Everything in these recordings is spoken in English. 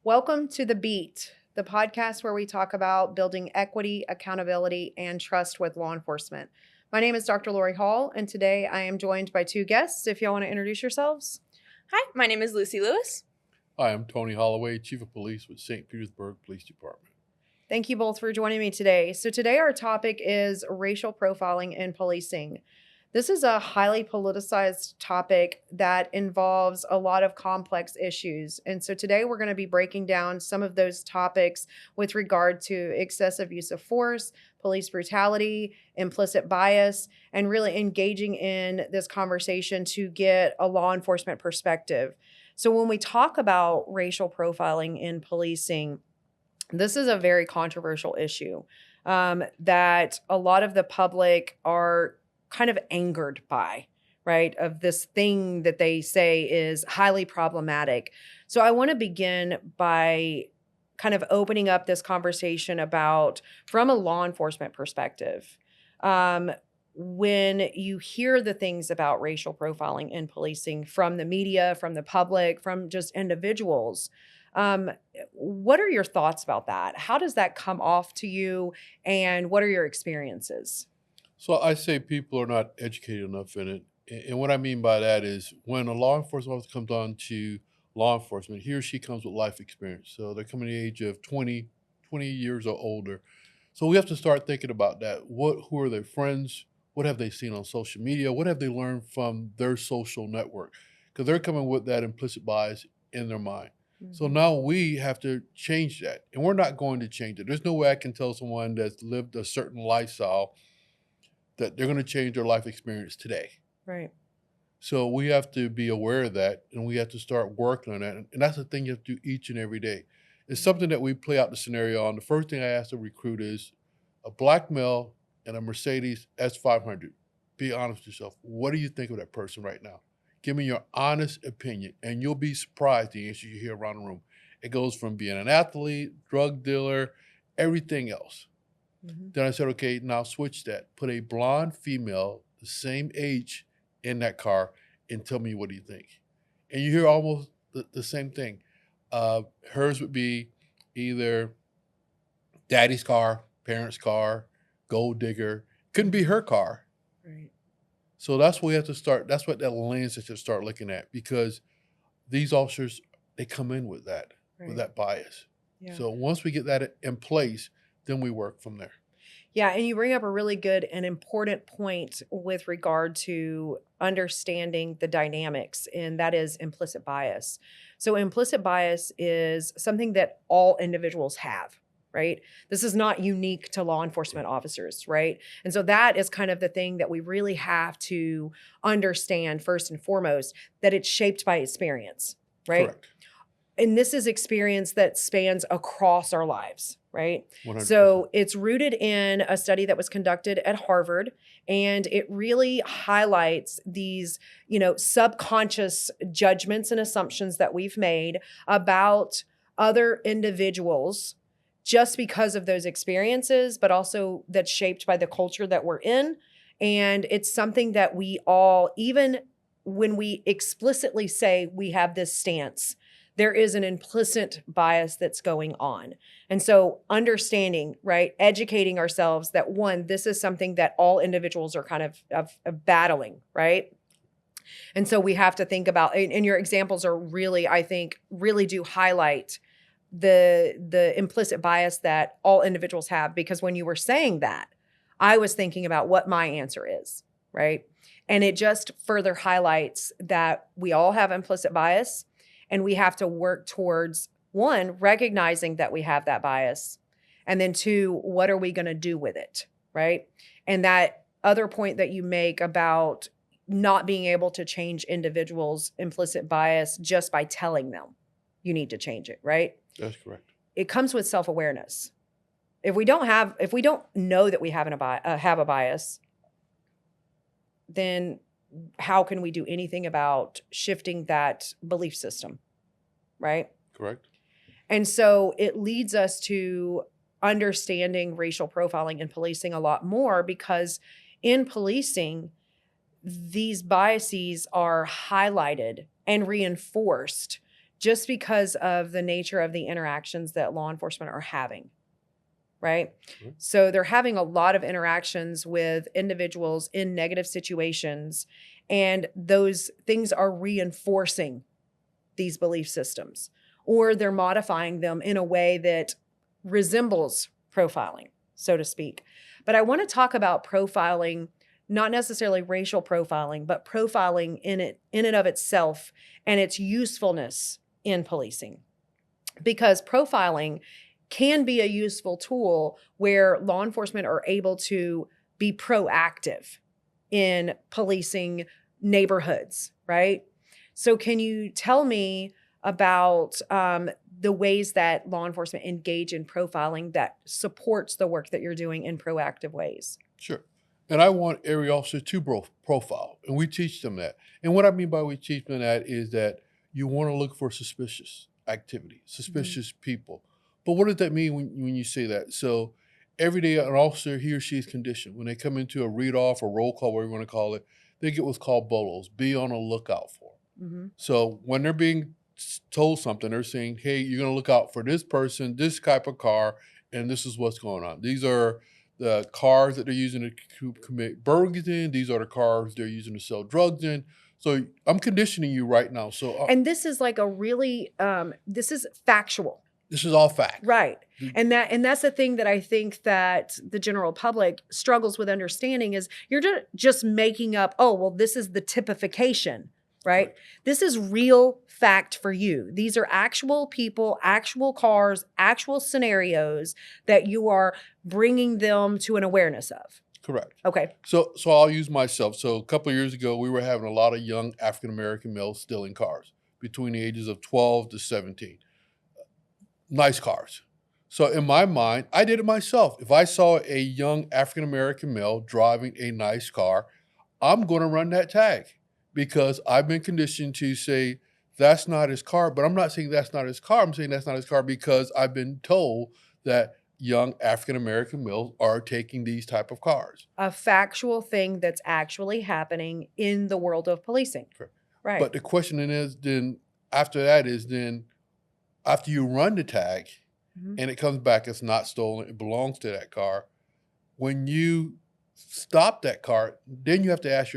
Welcome to The Beat, the podcast where we talk about building equity, accountability, and trust with law enforcement. My name is Dr. Lori Hall, and today I am joined by two guests. If y'all want to introduce yourselves. Hi, my name is Lucy Lewis. Hi, I'm Tony Holloway, Chief of Police with St. Petersburg Police Department. Thank you both for joining me today. So today our topic is racial profiling in policing. This is a highly politicized topic that involves a lot of complex issues. And so today we're going to be breaking down some of those topics with regard to excessive use of force, police brutality, implicit bias, and really engaging in this conversation to get a law enforcement perspective. So when we talk about racial profiling in policing, this is a very controversial issue that a lot of the public are kind of angered by, right? Of this thing that they say is highly problematic. So I want to begin by kind of opening up this conversation about, from a law enforcement perspective, when you hear the things about racial profiling in policing from the media, from the public, from just individuals, what are your thoughts about that? How does that come off to you, and what are your experiences? So I say people are not educated enough in it. And what I mean by that is when a law enforcement officer comes on to law enforcement, he or she comes with life experience. So they're coming to the age of 20 years or older. So we have to start thinking about that. Who are their friends? What have they seen on social media? What have they learned from their social network? Because they're coming with that implicit bias in their mind. So now we have to change that. And we're not going to change it. There's no way I can tell someone that's lived a certain lifestyle that they're going to change their life experience today. Right. So we have to be aware of that, and we have to start working on that. And that's the thing you have to do each and every day. It's something that we play out the scenario on. The first thing I ask a recruit is a black male and a Mercedes S500. Be honest with yourself. What do you think of that person right now? Give me your honest opinion, and you'll be surprised the answers you hear around the room. It goes from being an athlete, drug dealer, everything else. Then I said, okay, now switch that. Put a blonde female, the same age, in that car and tell me what do you think. And you hear almost the same thing. Hers would be either daddy's car, parents' car, gold digger. Couldn't be her car. Right. So that's what we have to start. That's what that lens has to start looking at, because these officers, they come in with that, with that bias. Yeah. So once we get that in place, then we work from there. Yeah, and you bring up a really good and important point with regard to understanding the dynamics, and that is implicit bias. So implicit bias is something that all individuals have, right? This is not unique to law enforcement officers, right? And so that is kind of the thing that we really have to understand first and foremost, that it's shaped by experience, right? Correct. And this is experience that spans across our lives, right? 100%. So it's rooted in a study that was conducted at Harvard, and it really highlights these, subconscious judgments and assumptions that we've made about other individuals just because of those experiences, but also that's shaped by the culture that we're in. And it's something that we all, even when we explicitly say we have this stance, there is an implicit bias that's going on. And so understanding, right, educating ourselves that, one, this is something that all individuals are kind of battling, right? And so we have to think about, and your examples are really, I think, really do highlight the implicit bias that all individuals have. Because when you were saying that, I was thinking about what my answer is, right? And it just further highlights that we all have implicit bias. And we have to work towards, one, recognizing that we have that bias. And then two, what are we going to do with it, right? And that other point that you make about not being able to change individuals' implicit bias just by telling them you need to change it, right? That's correct. It comes with self-awareness. If we don't know that we have a bias, then how can we do anything about shifting that belief system, right? Correct. And so it leads us to understanding racial profiling in policing a lot more, because in policing, these biases are highlighted and reinforced just because of the nature of the interactions that law enforcement are having, right? Mhm. So they're having a lot of interactions with individuals in negative situations, and those things are reinforcing these belief systems, or they're modifying them in a way that resembles profiling, so to speak. But I want to talk about profiling, not necessarily racial profiling, but profiling in and of itself and its usefulness in policing. Because profiling can be a useful tool where law enforcement are able to be proactive in policing neighborhoods, right? So, can you tell me about the ways that law enforcement engage in profiling that supports the work that you're doing in proactive ways? Sure. And I want every officer to profile, and we teach them that. And what I mean by we teach them that is that you want to look for suspicious activity, suspicious people. But what does that mean when you say that? So every day, an officer, he or she is conditioned. When they come into a read off or roll call, whatever you want to call it, they get what's called bolos, be on the lookout for. Mm-hmm. So when they're being told something, they're saying, hey, you're going to look out for this person, this type of car, and this is what's going on. These are the cars that they're using to commit burglaries in. These are the cars they're using to sell drugs in. So I'm conditioning you right now. So And this is like a really, this is factual. this is all fact. Right. The- And that's the thing that I think that the general public struggles with understanding is you're just making up, oh, well, this is the typification, right? Correct. This is real fact for you. These are actual people, actual cars, actual scenarios that you are bringing them to an awareness of. Correct. Okay. So I'll use myself. So a couple of years ago, we were having a lot of young African American males stealing cars between the ages of 12 to 17. Nice cars. So in my mind, I did it myself. If I saw a young African American male driving a nice car, I'm going to run that tag because I've been conditioned to say that's not his car. But I'm not saying that's not his car. I'm saying that's not his car because I've been told that young African American males are taking these type of cars. A factual thing that's actually happening in the world of policing. Correct. Right. But the question then is then after that is then after you run the tag Mhm. and it comes back it's not stolen, it belongs to that car. When you stop that car, then you have to ask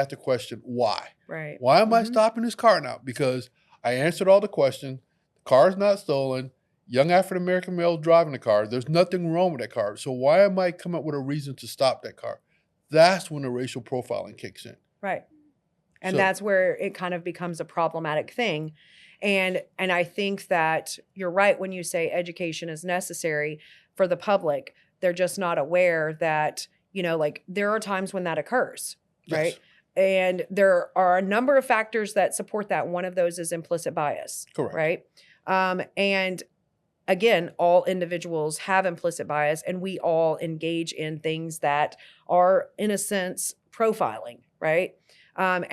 the question, why? Right. Why am I Mhm. stopping this car now? Because I answered all the questions. The car is not stolen. Young African American male driving the car. There's nothing wrong with that car. So why am I coming up with a reason to stop that car? That's when the racial profiling kicks in. Right. And So- that's where it kind of becomes a problematic thing. And I think that you're right when you say education is necessary for the public. They're just not aware that, like there are times when that occurs, right? Yes. And there are a number of factors that support that. One of those is implicit bias, Correct. right? And again, all individuals have implicit bias, and we all engage in things that are, in a sense, profiling, right? And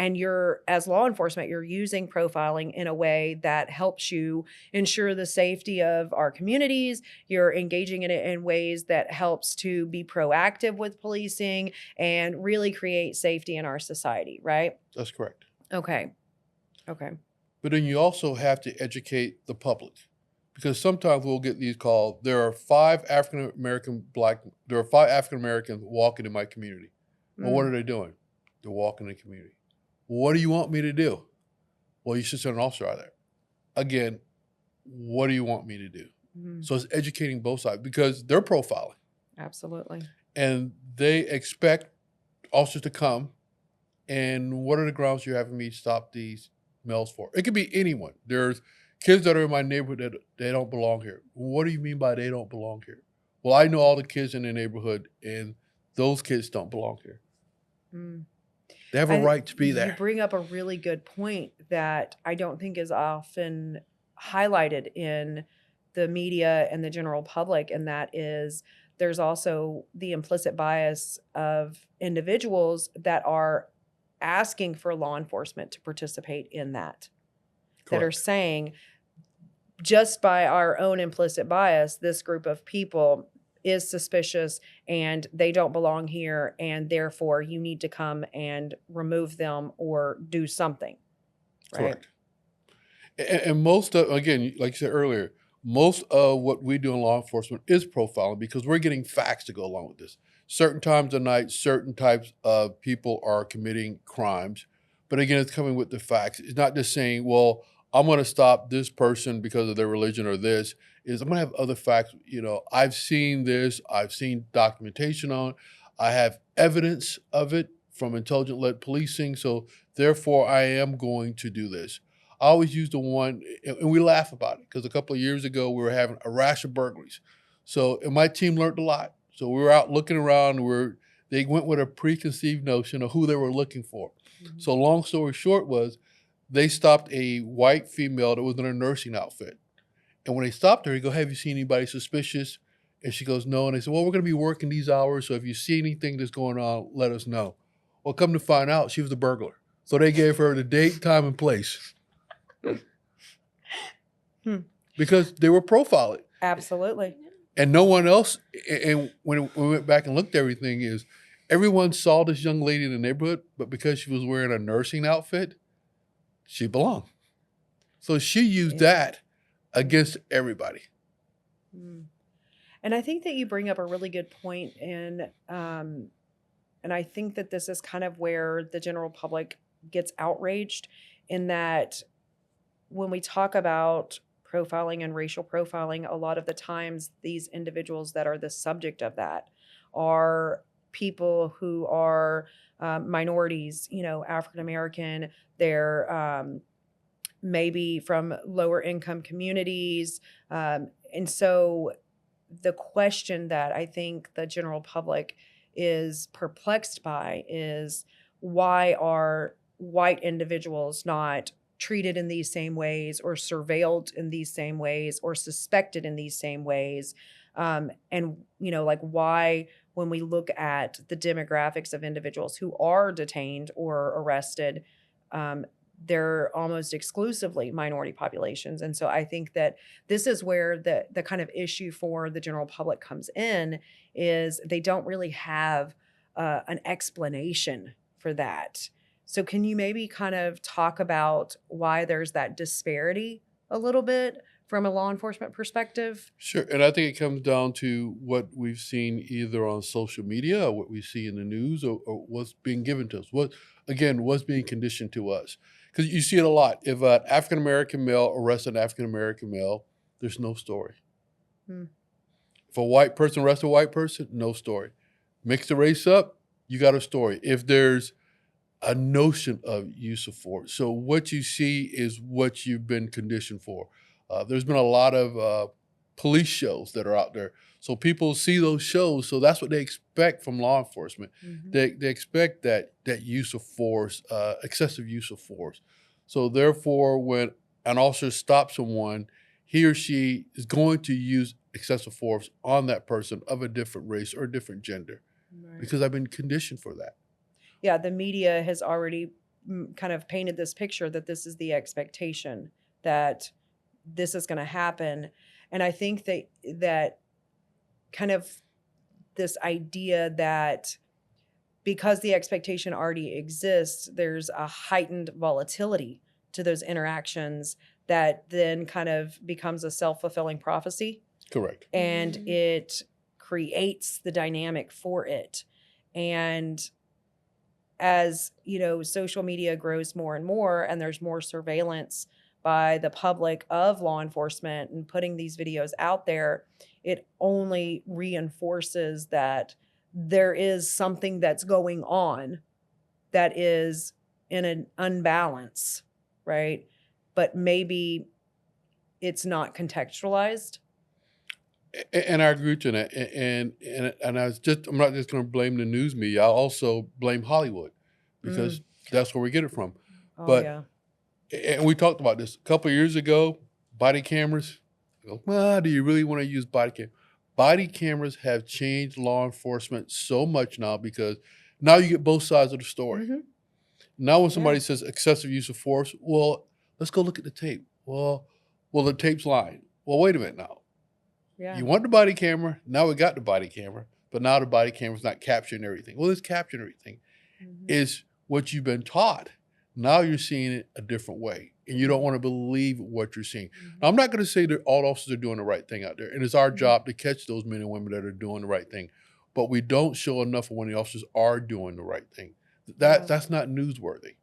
as law enforcement, you're using profiling in a way that helps you ensure the safety of our communities. You're engaging in it in ways that helps to be proactive with policing and really create safety in our society, right? That's correct. Okay. But then you also have to educate the public because sometimes we'll get these calls. There are 5 African Americans walking in my community. Well, what are they doing? They're walking in the community. What do you want me to do? Well, you should send an officer out there. Again, what do you want me to do? Mhm. So it's educating both sides because they're profiling Absolutely. and they expect officers to come. And what are the grounds you're having me stop these males for? It could be anyone. There's kids that are in my neighborhood that they don't belong here. What do you mean by they don't belong here? Well, I know all the kids in the neighborhood and those kids don't belong here. Mm. They have a right to be You there. bring up a really good point that I don't think is often highlighted in the media and the general public, and that is there's also the implicit bias of individuals that are asking for law enforcement to participate in that are Correct. saying just by our own implicit bias, this group of people is suspicious and they don't belong here, and therefore you need to come and remove them or do something. Right? Correct. And most of, again, like you said earlier, most of what we do in law enforcement is profiling because we're getting facts to go along with this. Certain times of night, certain types of people are committing crimes. But again, it's coming with the facts. It's not just saying, well, I'm going to stop this person because of their religion or this. Is I'm going to have other facts. I've seen this. I've seen documentation on it. I have evidence of it from intelligent-led policing. So therefore, I am going to do this. I always use the one, and we laugh about it because a couple of years ago we were having a rash of burglaries. So, and my team learned a lot. So we were out looking around. They went with a preconceived notion of who they were looking for. Mhm. So long story short was, they stopped a white female that was in a nursing outfit. And when they stopped her, he go, "Have you seen anybody suspicious?" And she goes, "No." And they said, "Well, we're going to be working these hours, so if you see anything that's going on, let us know." Well, come to find out, she was the burglar. So they gave her the date, time, and place. Hmm. Because they were profiling. Absolutely. And no one else, and when we went back and looked at everything, is everyone saw this young lady in the neighborhood, but because she was wearing a nursing outfit, she belonged. So she used Yeah. that against everybody. Mm. And I think that you bring up a really good point, and I think that this is kind of where the general public gets outraged, in that when we talk about profiling and racial profiling, a lot of the times these individuals that are the subject of that are people who are minorities, African American. They're maybe from lower income communities. And so the question that I think the general public is perplexed by is, why are white individuals not treated in these same ways, or surveilled in these same ways, or suspected in these same ways? And, like, why, when we look at the demographics of individuals who are detained or arrested, they're almost exclusively minority populations. And so I think that this is where the kind of issue for the general public comes in, is they don't really have an explanation for that. So can you maybe kind of talk about why there's that disparity a little bit from a law enforcement perspective? Sure. And I think it comes down to what we've seen either on social media or what we see in the news, or what's being given to us. What's being conditioned to us. Because you see it a lot. If an African-American male arrests an African-American male, there's no story. Hmm. If a white person arrests a white person, no story. Mix the race up, you got a story. If there's a notion of use of force. So what you see is what you've been conditioned for. There's been a lot of police shows that are out there. So people see those shows, so that's what they expect from law enforcement. Mhm. They expect that use of force, excessive use of force. So therefore, when an officer stops someone, he or she is going to use excessive force on that person of a different race or a different gender, Right. because I've been conditioned for that. Yeah, the media has already kind of painted this picture that this is the expectation, that this is going to happen. And I think that kind of this idea that because the expectation already exists, there's a heightened volatility to those interactions that then kind of becomes a self-fulfilling prophecy, Correct. and it creates the dynamic for it. And as social media grows more and more, and there's more surveillance by the public of law enforcement and putting these videos out there, it only reinforces that there is something that's going on that is in an unbalance, right? But maybe it's not contextualized. And I agree with you on that. And I'm not just going to blame the news media. I'll also blame Hollywood, because that's where we get it from. Oh, But yeah. and we talked about this a couple of years ago. Body cameras. I go, well, do you really want to use body cam? Body cameras have changed law enforcement so much now, because now you get both sides of the story. Mhm. Now when Yeah. somebody says excessive use of force, well, let's go look at the tape. Well, the tape's lying. Well, wait a minute now. Yeah. You want the body camera, now we got the body camera, but now the body camera's not capturing everything. Well, it's capturing everything. Mhm. It's what you've been taught. Now you're seeing it a different way. and you don't want to believe what you're seeing. Now, I'm not going to say that all officers are doing the right thing out there, and it's our job to catch those men and women that are doing the right thing. But we don't show enough of when the officers are doing the right thing. That's not newsworthy.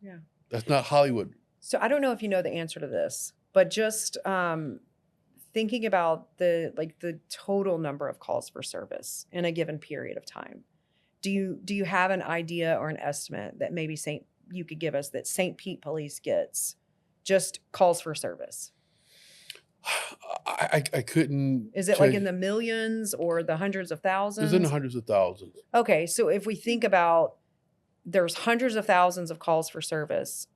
Yeah. That's not Hollywood. So I don't know if you know the answer to this, but just thinking about the total number of calls for service in a given period of time. Do you have an idea or an estimate that maybe you could give us that St. Pete Police gets just calls for service? I couldn't. Is it like in the millions or the hundreds of thousands? It's in the hundreds of thousands. Okay, so if we think about there's hundreds of thousands of calls for service,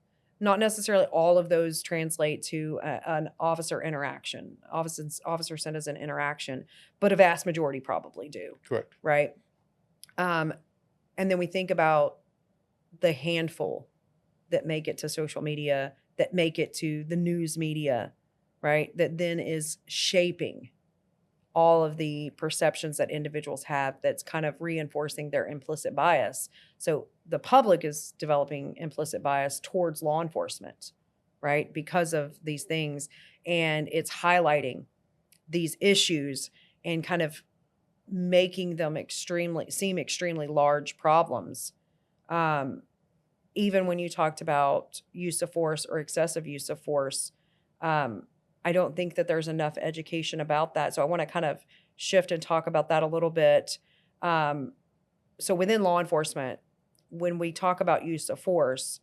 not necessarily all of those translate to an officer interaction, officer citizen interaction, but a vast majority probably do. Correct. Right. And then we think about the handful that make it to social media, that make it to the news media, right? That then is shaping all of the perceptions that individuals have, that's kind of reinforcing their implicit bias. So the public is developing implicit bias towards law enforcement, right? Because of these things. And it's highlighting these issues and kind of making them seem extremely large problems. Even when you talked about use of force or excessive use of force, I don't think that there's enough education about that. So I want to kind of shift and talk about that a little bit. So within law enforcement, when we talk about use of force,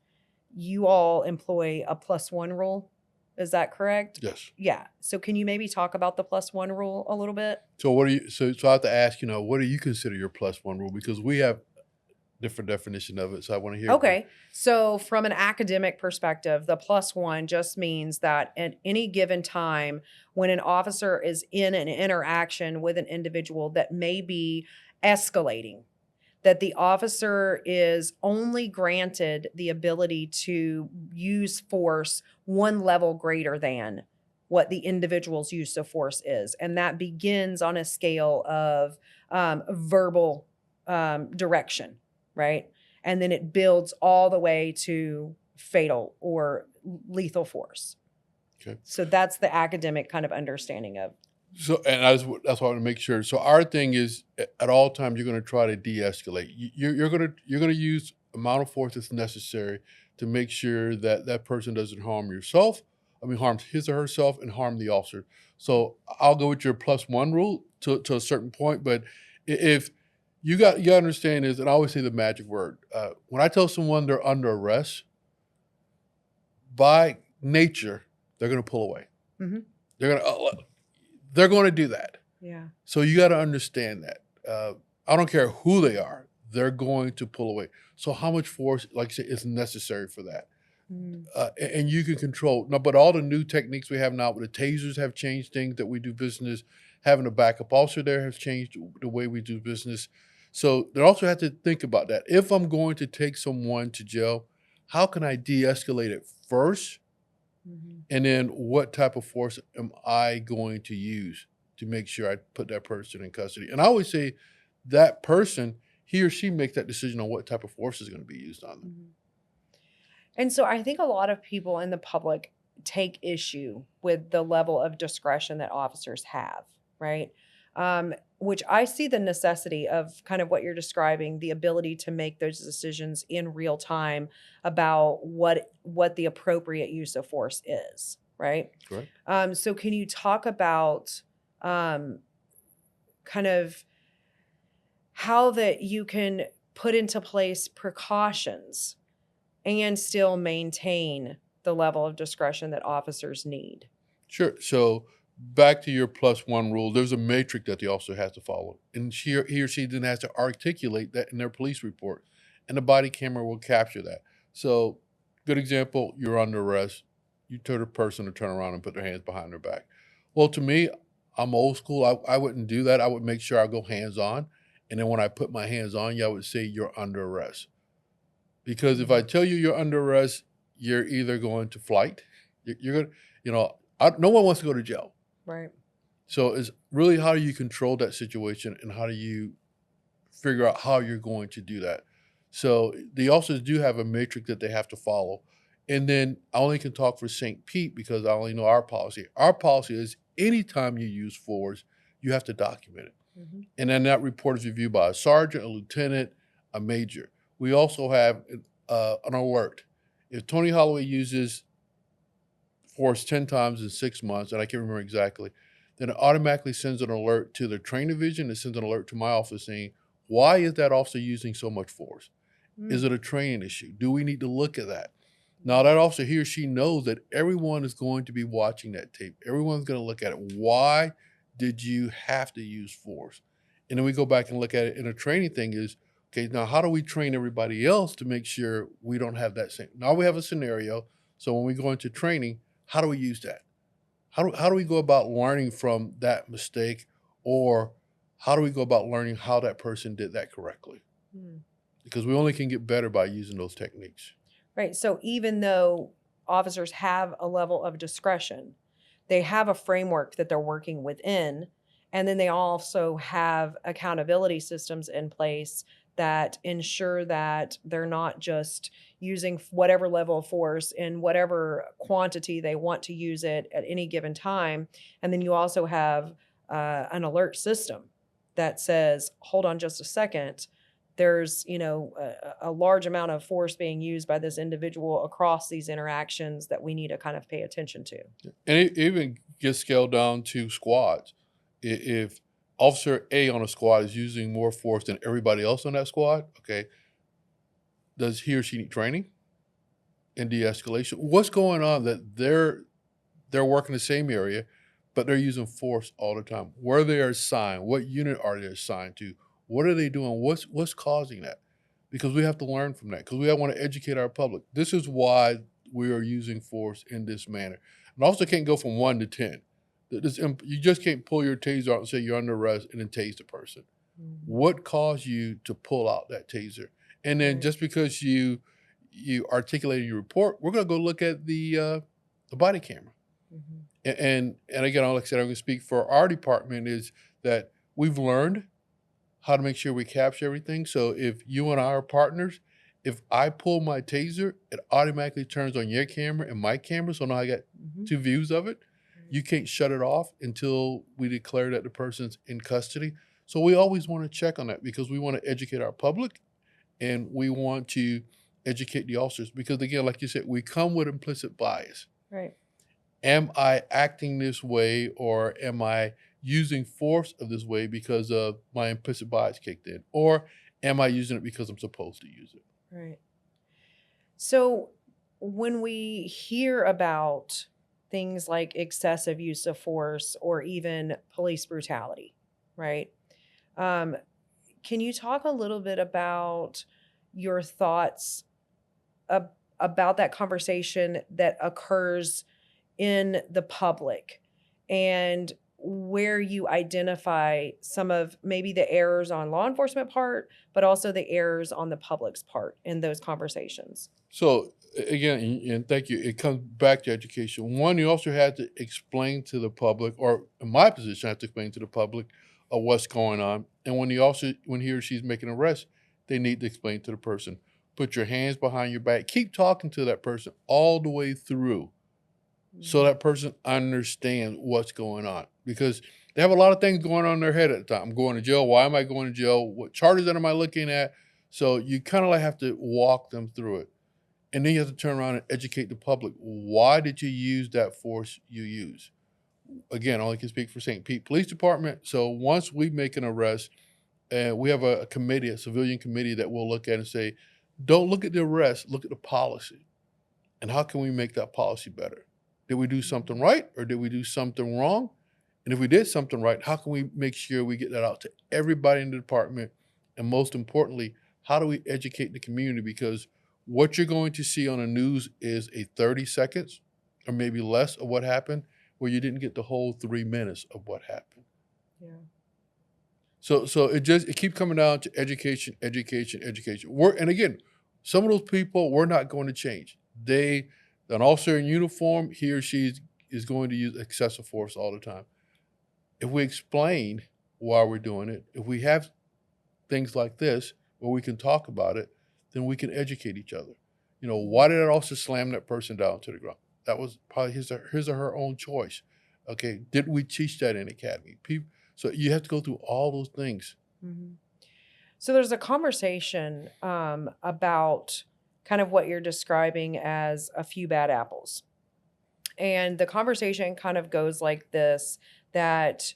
you all employ a +1 rule. Is that correct? Yes. Yeah. So can you maybe talk about the +1 rule a little bit? So what do you? So I have to ask. What do you consider your +1 rule? Because we have different definition of it. So I want to hear. Okay. So from an academic perspective, the +1 just means that at any given time when an officer is in an interaction with an individual that may be escalating, that the officer is only granted the ability to use force one level greater than what the individual's use of force is. And that begins on a scale of verbal direction, right? And then it builds all the way to fatal or lethal force. Okay. So that's the academic kind of understanding of. So, and that's why I want to make sure. So our thing is, at all times, you're going to try to de-escalate. You're going to use amount of force that's necessary to make sure that that person doesn't harm harms his or herself, and harm the officer. So I'll go with your +1 rule to a certain point. But if you understand is, and I always say the magic word. When I tell someone they're under arrest, by nature, they're going to pull away. Mm-hmm. They're going to do that. Yeah. So you got to understand that. I don't care who they are, they're going to pull away. So how much force, like I said, is necessary for that? Mm. And you can control. No, but all the new techniques we have now, with the tasers have changed things that we do business. Having a backup officer there has changed the way we do business. So they also have to think about that. If I'm going to take someone to jail, how can I de-escalate it first? Mm-hmm. And then what type of force am I going to use to make sure I put that person in custody? And I always say that person, he or she makes that decision on what type of force is going to be used on them. Mm-hmm. And so I think a lot of people in the public take issue with the level of discretion that officers have, right? Which I see the necessity of kind of what you're describing, the ability to make those decisions in real time about what the appropriate use of force is, right? Correct. So can you talk about kind of how that you can put into place precautions and still maintain the level of discretion that officers need? Sure. So back to your +1 rule, there's a matrix that the officer has to follow. And he or she then has to articulate that in their police report. And the body camera will capture that. So, good example, you're under arrest. You tell the person to turn around and put their hands behind their back. Well, to me, I'm old school. I wouldn't do that. I would make sure I go hands on. And then when I put my hands on you, I would say you're under arrest. Because if I tell you you're under arrest, you're either going to flight. You're going to, no one wants to go to jail. Right. So it's really, how do you control that situation, and how do you figure out how you're going to do that? So the officers do have a matrix that they have to follow. And then I only can talk for St. Pete because I only know our policy. Our policy is anytime you use force, you have to document it. Mhm. And then that report is reviewed by a sergeant, a lieutenant, a major. We also have an alert. If Tony Holloway uses force 10 times in 6 months, and I can't remember exactly, then it automatically sends an alert to the train division. It sends an alert to my office saying, why is that officer using so much force? Is Mm. it a training issue? Do we need to look at that? Now, that officer, he or she knows that everyone is going to be watching that tape. Everyone's going to look at it. Why did you have to use force? And then we go back and look at it. And a training thing is, okay, now how do we train everybody else to make sure we don't have that same? Now we have a scenario. So when we go into training, how do we use that? How do we go about learning from that mistake? Or how do we go about learning how that person did that correctly? Mm. Because we only can get better by using those techniques. Right. So even though officers have a level of discretion, they have a framework that they're working within. And then they also have accountability systems in place that ensure that they're not just using whatever level of force in whatever quantity they want to use it at any given time. And then you also have an alert system that says, hold on just a second, there's a large amount of force being used by this individual across these interactions that we need to kind of pay attention to. And it even gets scaled down to squads. If Officer A on a squad is using more force than everybody else on that squad, okay, does he or she need training and de-escalation? What's going on that they're working the same area, but they're using force all the time? Where they are assigned, what unit are they assigned to? What are they doing? What's causing that? Because we have to learn from that. Because we want to educate our public. This is why we are using force in this manner. And also can't go from 1 to 10. You just can't pull your taser out and say you're under arrest and then tase the person. Mhm. What caused you to pull out that taser? And then Right. just because you articulated your report, we're going to go look at the body camera. Mhm. And again, like I said, I'm going to speak for our department, is that we've learned how to make sure we capture everything. So if you and I are partners, if I pull my taser, it automatically turns on your camera and my camera. So now I got Mhm. 2 views of it. Right. You can't shut it off until we declare that the person's in custody. So we always want to check on that because we want to educate our public and we want to educate the officers. Because again, like you said, we come with implicit bias. Right. Am I acting this way, or am I using force of this way because of my implicit bias kicked in? Or am I using it because I'm supposed to use it? Right. So when we hear about things like excessive use of force or even police brutality, right? Um, can you talk a little bit about your thoughts about that conversation that occurs in the public and where you identify some of maybe the errors on law enforcement part, but also the errors on the public's part in those conversations? So again, and thank you. It comes back to education. One, you also had to explain to the public, or in my position, I have to explain to the public of what's going on. And when he or she's making an arrest, they need to explain to the person. Put your hands behind your back. Keep talking to that person all the way through, so that person understands what's going on, because they have a lot of things going on in their head at the time. I'm going to jail. Why am I going to jail? What charges am I looking at? So you kind of like have to walk them through it. And then you have to turn around and educate the public. Why did you use that force you use? Again, I only can speak for St. Pete Police Department. So once we make an arrest, we have a committee, a civilian committee that will look at and say, don't look at the arrest, look at the policy. And how can we make that policy better? Did we do something right, or did we do something wrong? And if we did something right, how can we make sure we get that out to everybody in the department? And most importantly, how do we educate the community? Because what you're going to see on the news is a 30 seconds or maybe less of what happened, where you didn't get the whole 3 minutes of what happened. Yeah. So it keeps coming down to education, education, education. And again, some of those people we're not going to change. An officer in uniform, he or she is going to use excessive force all the time. If we explain why we're doing it, if we have things like this where we can talk about it, then we can educate each other. Why did that officer slam that person down to the ground? That was probably his or her own choice. Okay, did we teach that in academy? So you have to go through all those things. Mhm. So there's a conversation about kind of what you're describing as a few bad apples. And the conversation kind of goes like this, that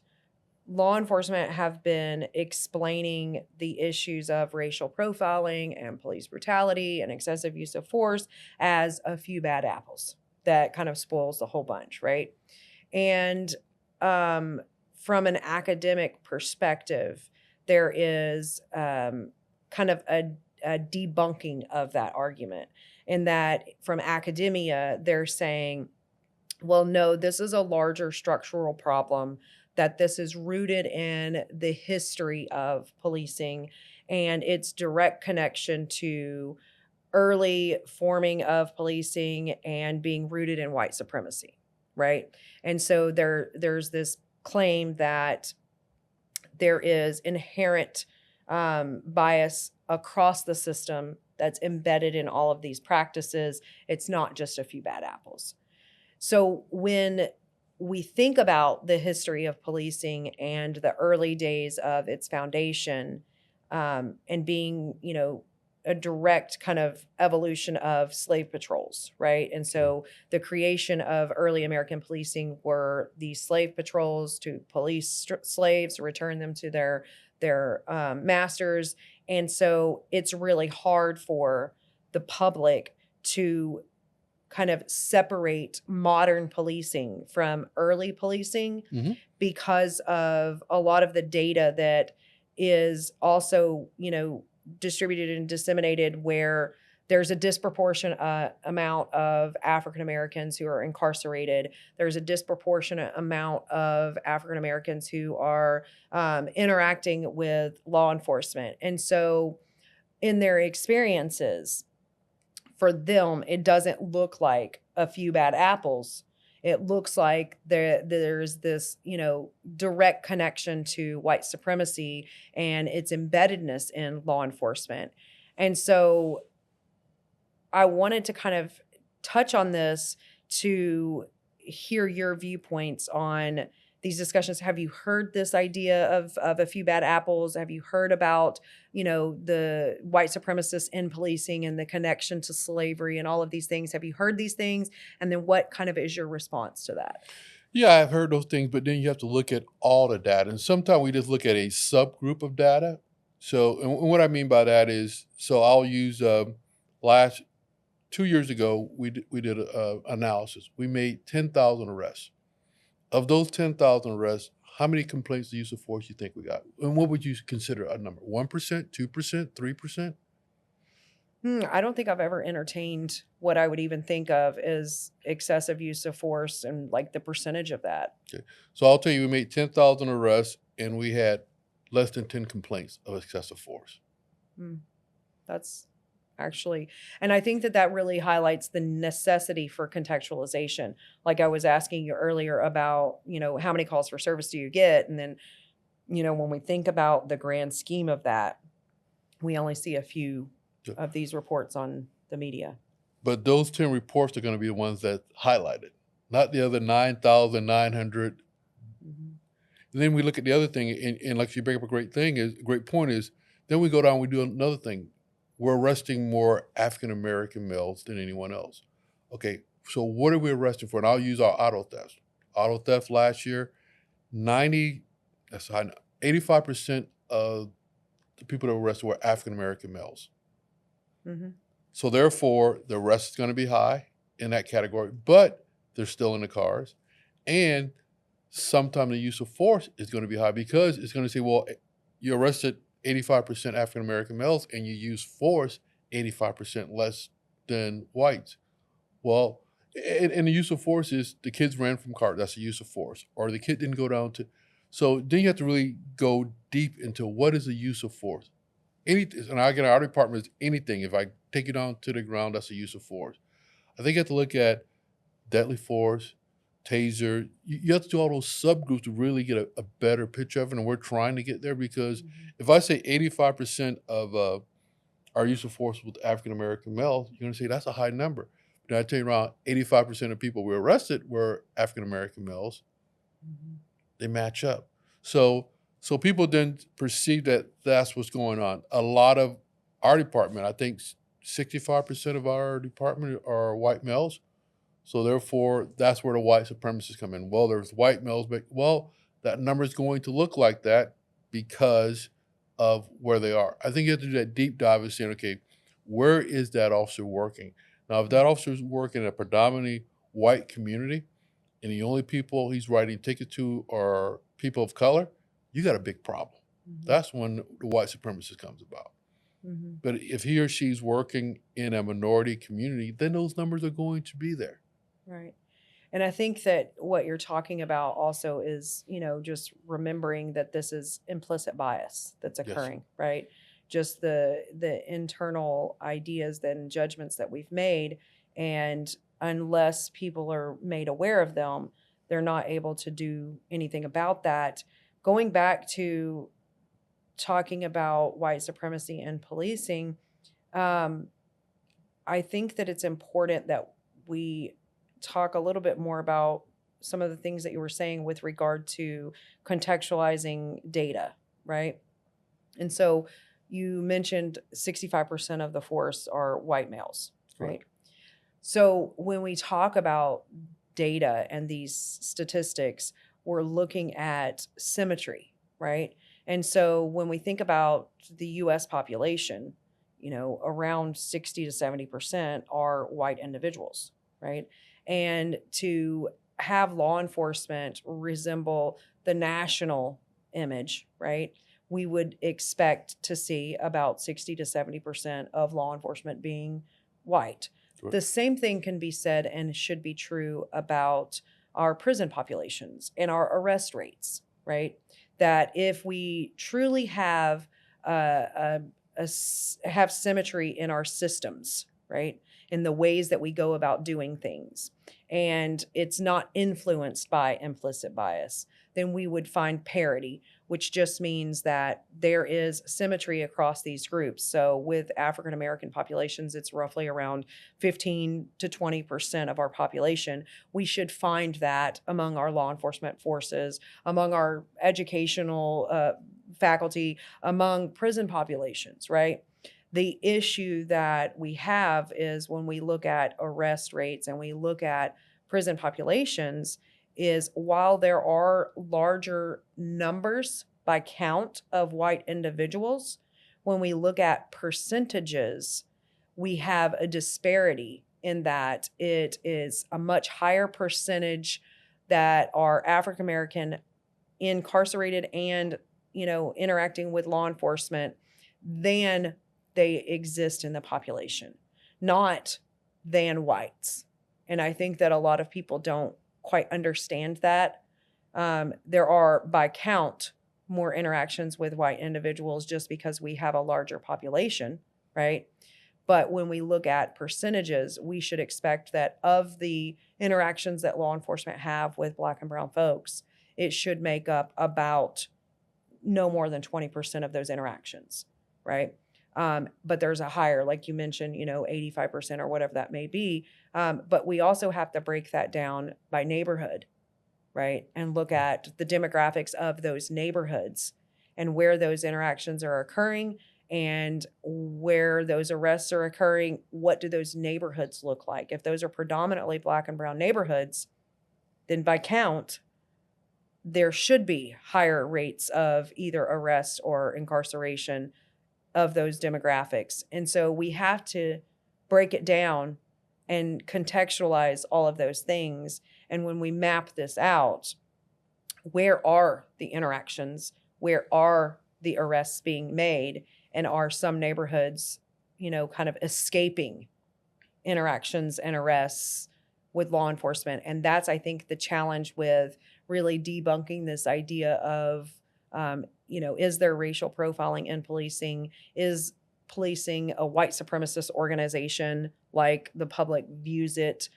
law enforcement have been explaining the issues of racial profiling and police brutality and excessive use of force as a few bad apples that kind of spoils the whole bunch, right? And from an academic perspective, there is kind of a debunking of that argument, in that from academia, they're saying, well, no, this is a larger structural problem, that this is rooted in the history of policing and its direct connection to early forming of policing and being rooted in white supremacy, right? And so there's this claim that there is inherent bias across the system that's embedded in all of these practices. It's not just a few bad apples. So when we think about the history of policing and the early days of its foundation, and being, a direct kind of evolution of slave patrols, right? And so the creation of early American policing were these slave patrols to police slaves, return them to their masters. And so it's really hard for the public to kind of separate modern policing from early policing, Mm-hmm. because of a lot of the data that is also, distributed and disseminated, where there's a disproportionate amount of African Americans who are incarcerated. There's a disproportionate amount of African Americans who are interacting with law enforcement. And so in their experiences, for them, it doesn't look like a few bad apples. It looks like there's this, direct connection to white supremacy and its embeddedness in law enforcement. And so I wanted to kind of touch on this to hear your viewpoints on these discussions. Have you heard this idea of a few bad apples? Have you heard about, the white supremacists in policing and the connection to slavery and all of these things? Have you heard these things? And then what kind of is your response to that? Yeah, I've heard those things, but then you have to look at all the data. And sometimes we just look at a subgroup of data. So, and what I mean by that is, so I'll use last 2 years ago, we did a analysis. We made 10,000 arrests. Of those 10,000 arrests, how many complaints of use of force you think we got? And what would you consider a number? 1%, 2%, 3%? I don't think I've ever entertained what I would even think of as excessive use of force and like the percentage of that. Okay. So I'll tell you, we made 10,000 arrests and we had less than 10 complaints of excessive force. That's actually, and I think that really highlights the necessity for contextualization. Like I was asking you earlier about, how many calls for service do you get? And then, when we think about the grand scheme of that, we only see a few of these reports on the media. But those 10 reports are going to be the ones that highlighted, not the other 9,900. Mm-hmm. And then we look at the other thing, and like you bring up a great point is, then we go down, we do another thing. We're arresting more African American males than anyone else. Okay, so what are we arresting for? And I'll use our auto theft. Auto theft last year, 85% of the people that were arrested were African American males. Mm-hmm. So therefore, the arrest is going to be high in that category, but they're still in the cars. And sometimes the use of force is going to be high, because it's going to say, well, you arrested 85% African American males and you use force 85% less than whites. Well, and the use of force is the kids ran from cars. That's the use of force. Or the kid didn't go down to. So then you have to really go deep into what is the use of force. And again, our department is anything. If I take you down to the ground, that's the use of force. I think you have to look at deadly force, taser. You have to do all those subgroups to really get a better picture of it, and we're trying to get there, because if I say 85% of our use of force with African American males, you're going to say that's a high number. But I tell you, around 85% of people we arrested were African American males. They match up. So people then perceive that that's what's going on. A lot of our department, I think 65% of our department are white males. So therefore, that's where the white supremacists come in. Well, there's white males, but well, that number is going to look like that because of where they are. I think you have to do that deep dive and saying, okay, where is that officer working? Now, if that officer is working in a predominantly white community and the only people he's writing tickets to are people of color, you got a big problem. That's when the white supremacist comes about. But if he or she's working in a minority community, then those numbers are going to be there. Right. And I think that what you're talking about also is, just remembering that this is implicit bias that's Yes. occurring, right? Just the internal ideas and judgments that we've made. And unless people are made aware of them, they're not able to do anything about that. Going back to talking about white supremacy and policing, I think that it's important that we talk a little bit more about some of the things that you were saying with regard to contextualizing data, right? And so you mentioned 65% of the force are white males, right? So when we talk about data and these statistics, we're looking at symmetry, right? And so when we think about the US population, around 60 to 70% are white individuals, right? And to have law enforcement resemble the national image, right? We would expect to see about 60 to 70% of law enforcement being white. Right. The same thing can be said and should be true about our prison populations and our arrest rates, right? That if we truly have have symmetry in our systems, right? In the ways that we go about doing things, and it's not influenced by implicit bias, then we would find parity, which just means that there is symmetry across these groups. So with African American populations, it's roughly around 15 to 20% of our population. We should find that among our law enforcement forces, among our educational faculty, among prison populations, right? The issue that we have is when we look at arrest rates and we look at prison populations, is while there are larger numbers by count of white individuals, when we look at percentages, we have a disparity in that it is a much higher percentage that are African American incarcerated and, interacting with law enforcement than they exist in the population, not than whites. And I think that a lot of people don't quite understand that. There are, by count, more interactions with white individuals just because we have a larger population, right? But when we look at percentages, we should expect that of the interactions that law enforcement have with Black and brown folks, it should make up about no more than 20% of those interactions, right? But there's a higher, like you mentioned, 85% or whatever that may be. But we also have to break that down by neighborhood, right? And look at the demographics of those neighborhoods and where those interactions are occurring and where those arrests are occurring. What do those neighborhoods look like? If those are predominantly Black and brown neighborhoods, then by count, there should be higher rates of either arrest or incarceration of those demographics. And so we have to break it down and contextualize all of those things. And when we map this out, where are the interactions? Where are the arrests being made? And are some neighborhoods, kind of escaping interactions and arrests with law enforcement? And that's, I think, the challenge with really debunking this idea of, is there racial profiling in policing? Is policing a white supremacist organization like the public views it?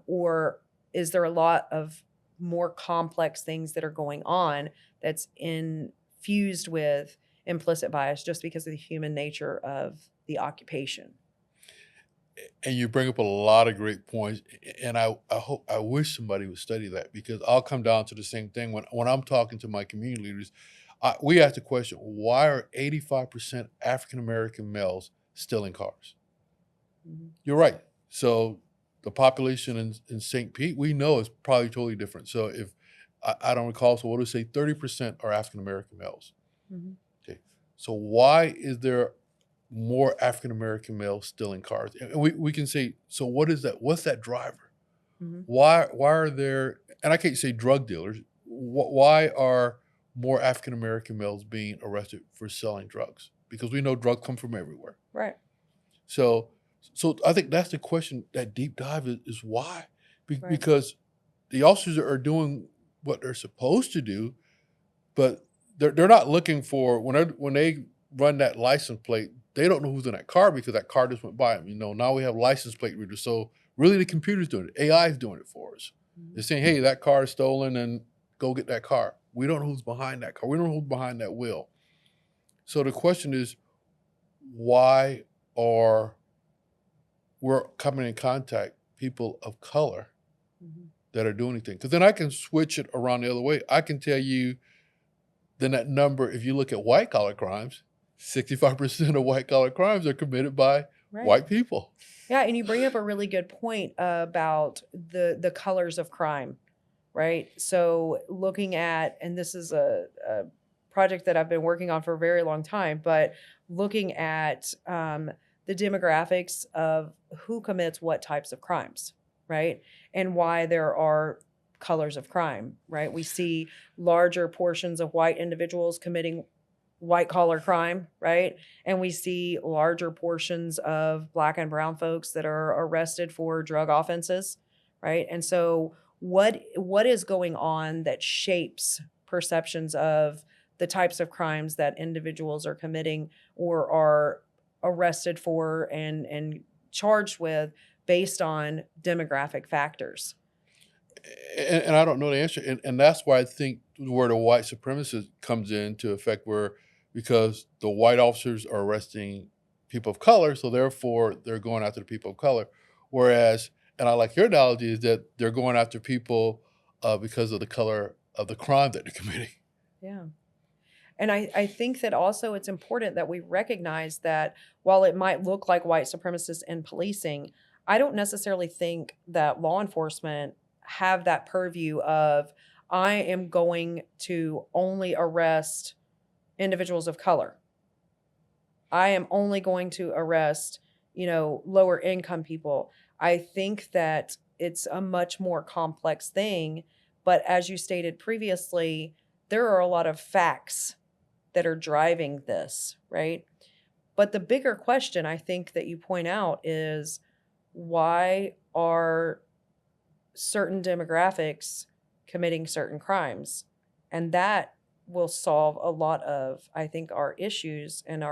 Or is there a lot of more complex things that are going on that's infused with implicit bias just because of the human nature of the occupation. And you bring up a lot of great points, and I wish somebody would study that, because I'll come down to the same thing when I'm talking to my community leaders. We ask the question: why are 85% African American males still in cars? Mhm. You're right. So the population in St. Pete, we know, is probably totally different. So if I don't recall, so what do we say? 30% are African American males. Mhm. Okay. So why is there more African American males still in cars? And we can say, so what is that? What's that driver? Mhm. Why are there, and I can't say drug dealers, why are more African American males being arrested for selling drugs? Because we know drugs come from everywhere. Right. So so I think that's the question, that deep dive is why? Right. Because the officers are doing what they're supposed to do, but they're not looking for, when they run that license plate, they don't know who's in that car because that car just went by them. Now we have license plate readers, so really the computer's doing it. AI is doing it for us. Mhm. They're saying, hey, that car is stolen, and go get that car. We don't know who's behind that car. We don't know who's behind that wheel. So the question is, why are we're coming in contact people of color Mhm. that are doing anything? Because then I can switch it around the other way. I can tell you, then that number, if you look at white collar crimes, 65% of white collar crimes are committed by Right. white people. Yeah, and you bring up a really good point about the colors of crime, right? So looking at, and this is a project that I've been working on for a very long time, but looking at the demographics of who commits what types of crimes, right? And why there are colors of crime, right? We see larger portions of white individuals committing white collar crime, right? And we see larger portions of black and brown folks that are arrested for drug offenses, right? And so what is going on that shapes perceptions of the types of crimes that individuals are committing or are arrested for and charged with based on demographic factors? And I don't know the answer. And that's why I think where the white supremacist comes into effect, because the white officers are arresting people of color, so therefore they're going after the people of color. Whereas, and I like your analogy, is that they're going after people because of the color of the crime that they're committing. Yeah. And I think that also it's important that we recognize that while it might look like white supremacists in policing, I don't necessarily think that law enforcement have that purview of, I am going to only arrest individuals of color. I am only going to arrest, lower income people. I think that it's a much more complex thing. But as you stated previously, there are a lot of facts that are driving this, right? But the bigger question I think that you point out is, why are certain demographics committing certain crimes? And that will solve a lot of, I think, our issues and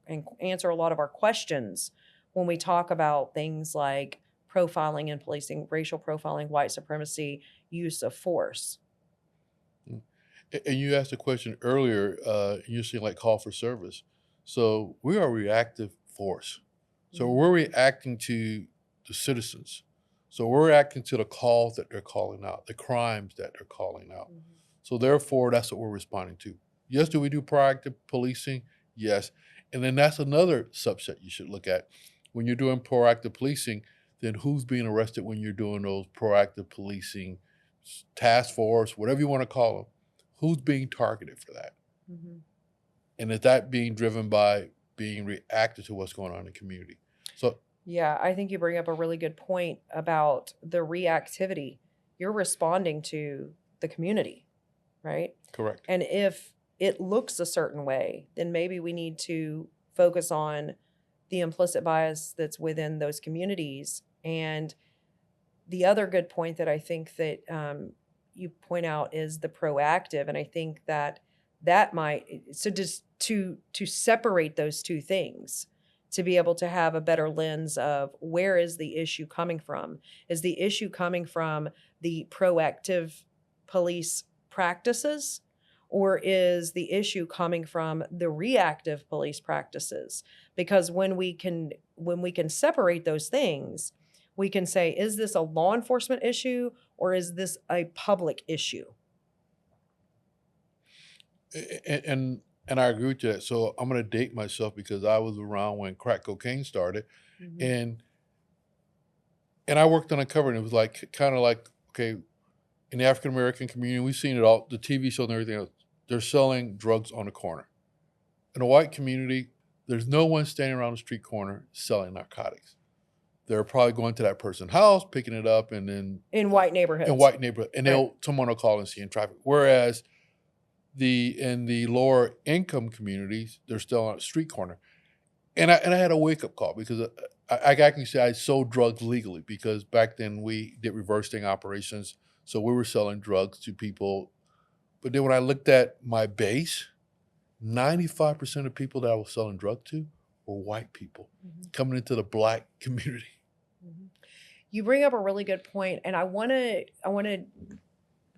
and answer a lot of our questions when we talk about things like profiling and policing, racial profiling, white supremacy, use of force. Mm. And you asked a question earlier, you saying like call for service. So we are a reactive force. So Mhm. we're reacting to the citizens. So we're reacting to the calls that they're calling out, the crimes that they're calling out. Mhm. So therefore, that's what we're responding to. Yes, do we do proactive policing? Yes. And then that's another subset you should look at. When you're doing proactive policing, then who's being arrested when you're doing those proactive policing task force, whatever you want to call them? Who's being targeted for that? Mhm. And is that being driven by being reactive to what's going on in the community? So Yeah, I think you bring up a really good point about the reactivity. You're responding to the community, right? correct. And if it looks a certain way, then maybe we need to focus on the implicit bias that's within those communities. And the other good point that I think that you point out is the proactive, and I think that that might, so just to separate those two things, to be able to have a better lens of where is the issue coming from? Is the issue coming from the proactive police practices, or is the issue coming from the reactive police practices? Because when we can separate those things, we can say, is this a law enforcement issue or is this a public issue? And I agree with you that. So I'm going to date myself because I was around when crack cocaine started, Mhm. and I worked on a cover, and it was like kind of like, okay, in the African American community, we've seen it all, the TV shows and everything else. They're selling drugs on the corner. In the white community, there's no one standing around the street corner selling narcotics. They're probably going to that person's house, picking it up, and then In white neighborhoods. and Right. someone will call and see in traffic. Whereas in the lower income communities, they're still on a street corner. And I had a wake up call because I can say I sold drugs legally because back then we did reverse sting operations, so we were selling drugs to people. But then when I looked at my base, 95% of people that I was selling drugs to were white people Mhm. coming into the black community. Mhm. You bring up a really good point, and I want to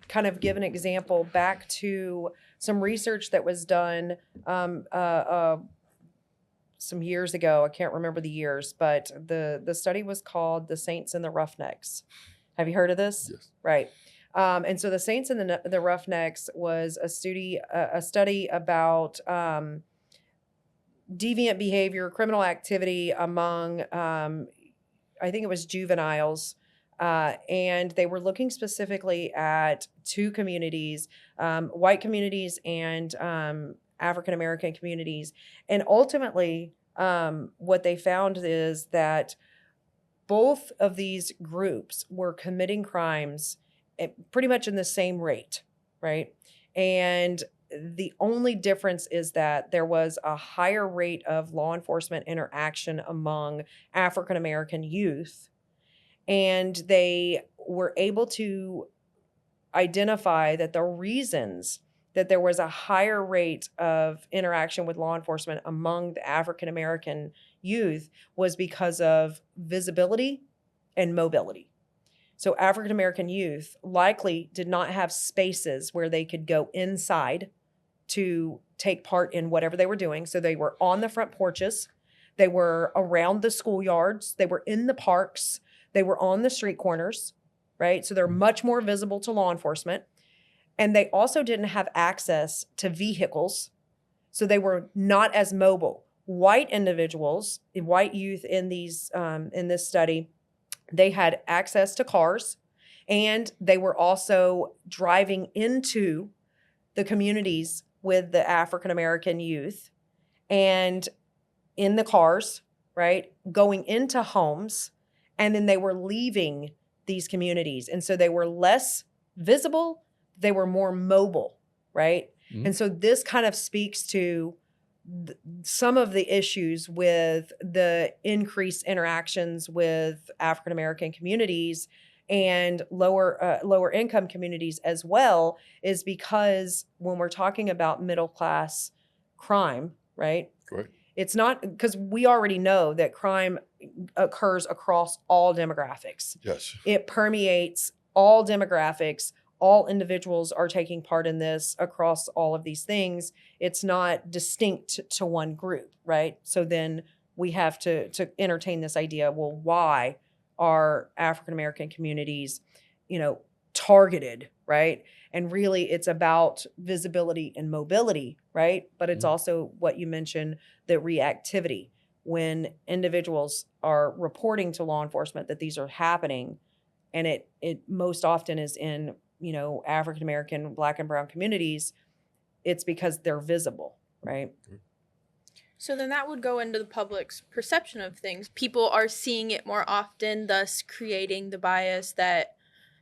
kind of give an example back to some research that was done some years ago. I can't remember the years, but the study was called "The Saints and the Roughnecks." Have you heard of this? Yes. Right. And so the Saints and the Roughnecks was a study about deviant behavior, criminal activity among I think it was juveniles. And they were looking specifically at two communities, white communities and African American communities. And ultimately, what they found is that both of these groups were committing crimes pretty much in the same rate, right? And the only difference is that there was a higher rate of law enforcement interaction among African American youth, and they were able to identify that the reasons that there was a higher rate of interaction with law enforcement among the African American youth was because of visibility and mobility. So African American youth likely did not have spaces where they could go inside to take part in whatever they were doing. So they were on the front porches, they were around the schoolyards, they were in the parks, they were on the street corners, right? So they're much more visible to law enforcement. And they also didn't have access to vehicles, so they were not as mobile. White individuals, white youth in this study, they had access to cars, and they were also driving into the communities with the African American youth and in the cars, right? Going into homes, and then they were leaving these communities. And so they were less visible, they were more mobile, right? Mhm. And so this kind of speaks to some of the issues with the increased interactions with African American communities and lower income communities as well, is because when we're talking about middle class crime, right? Correct. It's not, because we already know that crime occurs across all demographics. Yes. It permeates all demographics. All individuals are taking part in this across all of these things. It's not distinct to one group, right? So then we have to entertain this idea, well, why are African American communities, targeted, right? And really it's about visibility and mobility, right? But it's Mhm. also what you mentioned, the reactivity. When individuals are reporting to law enforcement that these are happening, and it most often is in, African American, Black and brown communities, it's because they're visible, right? So then that would go into the public's perception of things. People are seeing it more often, thus creating the bias that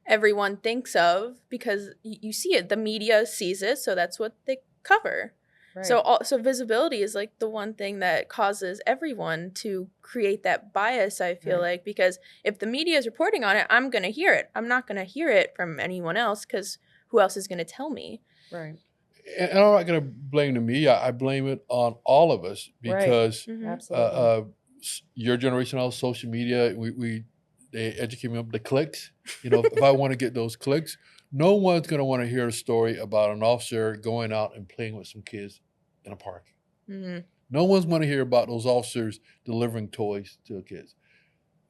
everyone thinks of because you see it. The media sees it, so that's what they cover. Right. So visibility is like the one thing that causes everyone to create that bias, I feel Right. like, because if the media is reporting on it, I'm going to hear it. I'm not going to hear it from anyone else because who else is going to tell me? Right. And I'm not going to blame the media. I blame it on all of us Right. because Absolutely. your generation on social media, they educate me up the clicks. If I want to get those clicks, No one's going to want to hear a story about an officer going out and playing with some kids in a park. Mhm. No one's going to hear about those officers delivering toys to the kids.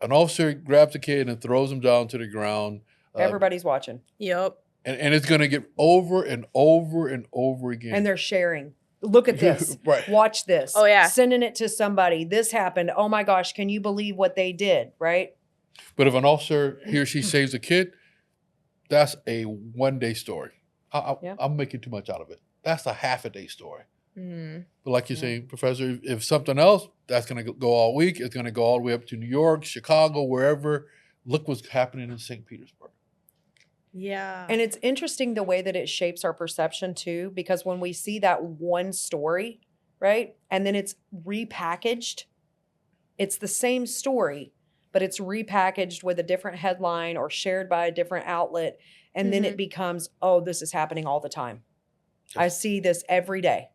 An officer grabs a kid and throws him down to the ground. Everybody's watching. Yep. And it's going to get over and over and over again. And they're sharing. Look at this. Right. Watch this. Oh, yeah. Sending it to somebody. This happened. Oh my gosh, can you believe what they did? Right? But if an officer, he or she saves a kid, that's a one-day story. Yeah. I'm making too much out of it. That's a half-a-day story. Mhm. But like you're saying, Professor, if something else, that's going to go all week. It's going to go all the way up to New York, Chicago, wherever. Look what's happening in St. Petersburg. Yeah. And it's interesting the way that it shapes our perception too, because when we see that one story, right, and then it's repackaged, it's the same story, but it's repackaged with a different headline or shared by a different outlet. And then it becomes, oh, this is happening all the time. I see this every day.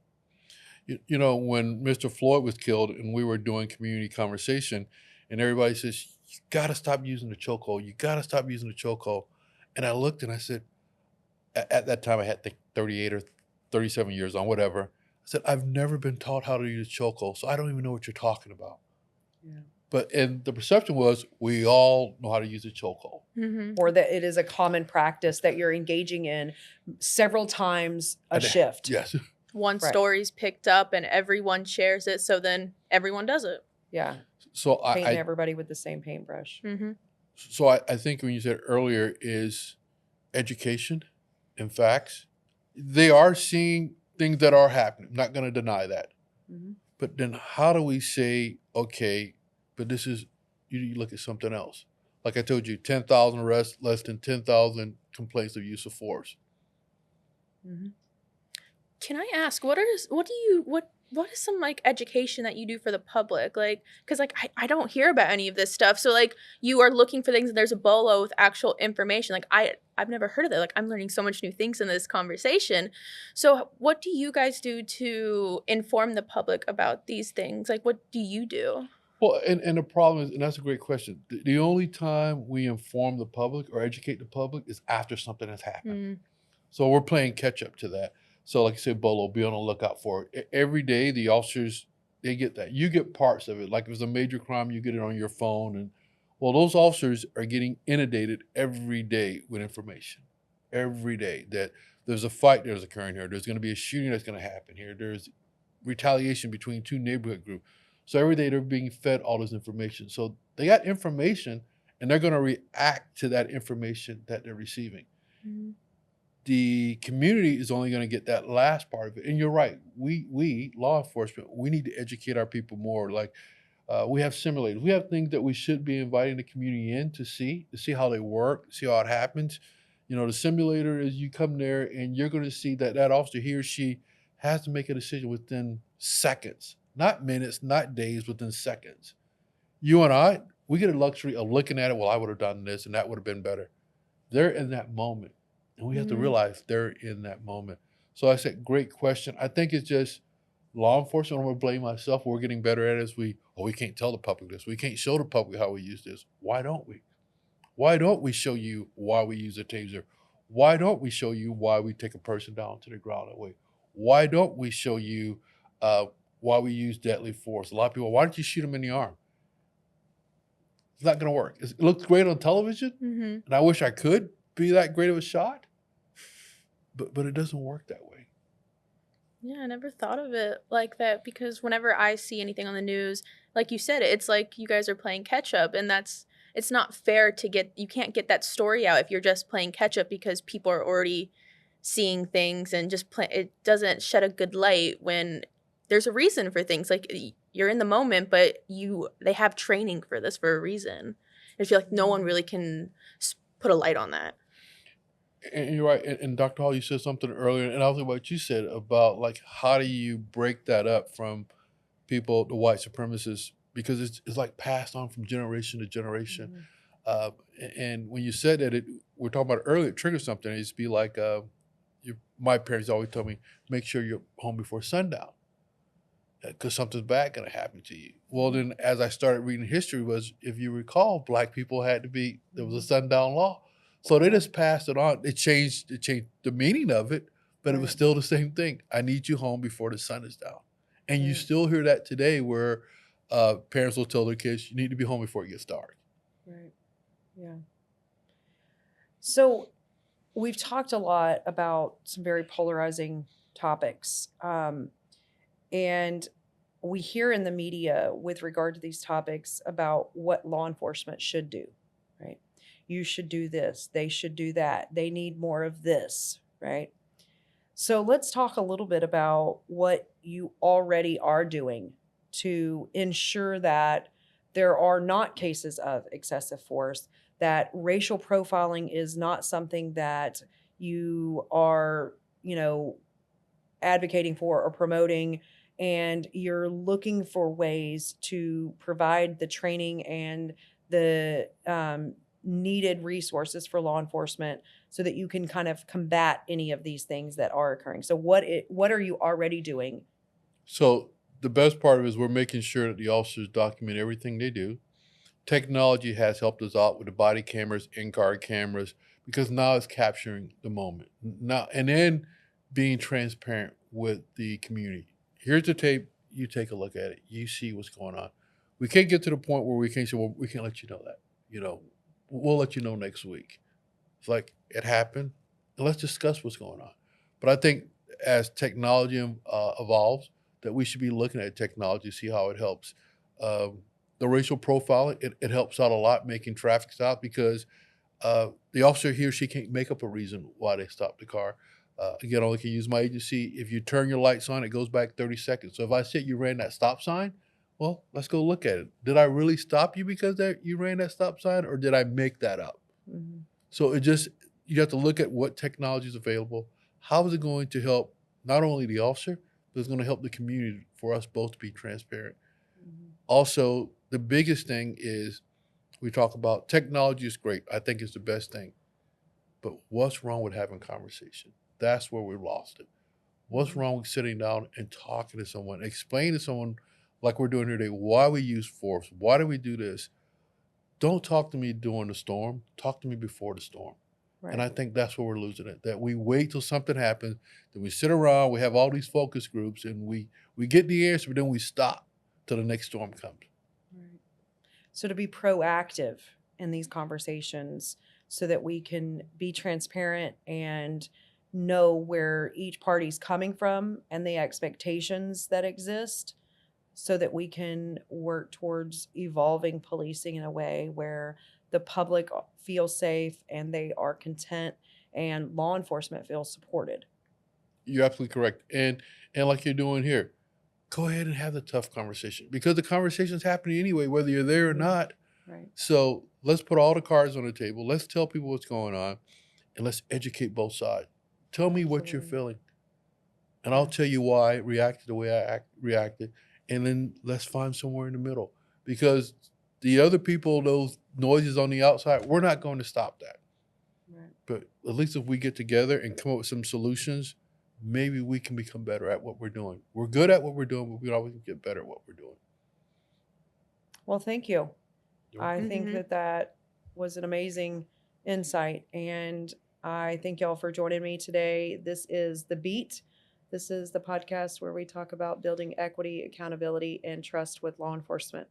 You know, when Mr. Floyd was killed and we were doing community conversation and everybody says, you got to stop using the chokehold. You got to stop using the chokehold. And I looked and I said, at that time I had 38 or 37 years on, whatever. I said, I've never been taught how to use chokehold, so I don't even know what you're talking about. Yeah. But and the perception was we all know how to use a chokehold. Mhm. Or that it is a common practice that you're engaging in several times a shift. Yes. One Right. story's picked up and everyone shares it, so then everyone does it. Yeah. So Painting I everybody with the same paintbrush. Mhm. so I think when you said earlier is education and facts, they are seeing things that are happening. I'm not going to deny that. Mhm. But then how do we say, okay, but this is, you look at something else. Like I told you, 10,000 arrests, less than 10,000 complaints of use of force. Mhm. Can I ask what is some like education that you do for the public? Like, because like I don't hear about any of this stuff. So like you are looking for things and there's a bolo with actual information. Like I've never heard of that. Like I'm learning so much new things in this conversation. So what do you guys do to inform the public about these things? Like what do you do? Well, and the problem is, and that's a great question. The only time we inform the public or educate the public is after something has happened. So we're playing catch up to that. So like I said, Bolo, be on the lookout for it. Every day, the officers, they get that. You get parts of it. Like if it's a major crime, you get it on your phone. And well, those officers are getting inundated every day with information. Every day that there's a fight that's occurring here. There's going to be a shooting that's going to happen here. There's retaliation between two neighborhood groups. So every day they're being fed all this information. So they got information and they're going to react to that information that they're receiving. The community is only going to get that last part of it. And you're right. We law enforcement, we need to educate our people more. Like we have simulators. We have things that we should be inviting the community in to see how they work, see how it happens. You know, the simulator is you come there and you're going to see that officer, he or she has to make a decision within seconds, not minutes, not days, within seconds. You and I, we get a luxury of looking at it. Well, I would have done this and that would have been better. They're in that moment. And we have to realize they're in that moment. So I said, great question. I think it's just law enforcement. I'm going to blame myself. We're getting better at it. We can't tell the public this. We can't show the public how we use this. Why don't we? Why don't we show you why we use a taser? Why don't we show you why we take a person down to the ground that way? Why don't we show you why we use deadly force? A lot of people, why don't you shoot them in the arm? It's not going to work. It looks great on television, and I wish I could be that great of a shot, but it doesn't work that way. Yeah, I never thought of it like that because whenever I see anything on the news, like you said, it's like you guys are playing catch up, and it's not fair you can't get that story out if you're just playing catch up because people are already seeing things and it doesn't shed a good light when there's a reason for things. Like you're in the moment, but they have training for this for a reason. I feel like no one really can put a light on that. And you're right. And Dr. Hall, you said something earlier, and I was like what you said about like how do you break that up from people, the white supremacists, because it's like passed on from generation to generation. And when you said that, we're talking about earlier, it triggered something. It used to be like my parents always told me, make sure you're home before sundown because something's bad going to happen to you. Well, then as I started reading history was, if you recall, black people there was a sundown law. So they just passed it on. It changed the meaning of it, but it was Right. still the same thing. I need you home before the sun is down. And you Right. still hear that today where parents will tell their kids, you need to be home before it gets dark. Right. Yeah. So we've talked a lot about some very polarizing topics. And we hear in the media with regard to these topics about what law enforcement should do, right? You should do this. They should do that. They need more of this, right? So let's talk a little bit about what you already are doing to ensure that there are not cases of excessive force, that racial profiling is not something that you are, advocating for or promoting, and you're looking for ways to provide the training and the needed resources for law enforcement so that you can kind of combat any of these things that are occurring. So what are you already doing? So the best part of it is we're making sure that the officers document everything they do. Technology has helped us out with the body cameras, in-car cameras, because now it's capturing the moment. Now and then being transparent with the community. Here's the tape. You take a look at it. You see what's going on. We can't get to the point where we can't say, well, we can't let you know that. We'll let you know next week. It's like it happened, and let's discuss what's going on. But I think as technology evolves, that we should be looking at technology to see how it helps. The racial profiling, it helps out a lot making traffic stops because the officer, he or she can't make up a reason why they stopped the car. Again, I only can use my agency. If you turn your lights on, it goes back 30 seconds. So if I said you ran that stop sign, well, let's go look at it. Did I really stop you because you ran that stop sign, or did I make that up? Mhm. So you have to look at what technology is available. How is it going to help not only the officer, but it's going to help the community for us both to be transparent. Mhm. Also, the biggest thing is we talk about technology is great. I think it's the best thing. But what's wrong with having conversation? That's where we lost it. What's Mhm. wrong with sitting down and talking to someone, explain to someone like we're doing here today, why we use force, why do we do this? Don't talk to me during the storm. Talk to me before the storm. And Right. I think that's where we're losing it. That we wait till something happens, then we sit around, we have all these focus groups, and we get the answer, but then we stop till the next storm comes. Right. So to be proactive in these conversations so that we can be transparent and know where each party's coming from and the expectations that exist so that we can work towards evolving policing in a way where the public feels safe and they are content and law enforcement feels supported. You're absolutely correct. And like you're doing here, go ahead and have the tough conversation because the conversation's happening anyway, whether you're there or Mhm. not. Right. So let's put all the cards on the table. Let's tell people what's going on and let's educate both sides. Tell me what you're Absolutely. feeling. And I'll Yeah. tell you why I reacted the way reacted. And then let's find somewhere in the middle. Because the other people, those noises on the outside, we're not going to stop that. Right. But at least if we get together and come up with some solutions, maybe we can become better at what we're doing. We're good at what we're doing, but we can always get better at what we're doing. Well, thank you. You're I welcome. think Mhm. that was an amazing insight. And I thank y'all for joining me today. This is The Beat. This is the podcast where we talk about building equity, accountability, and trust with law enforcement.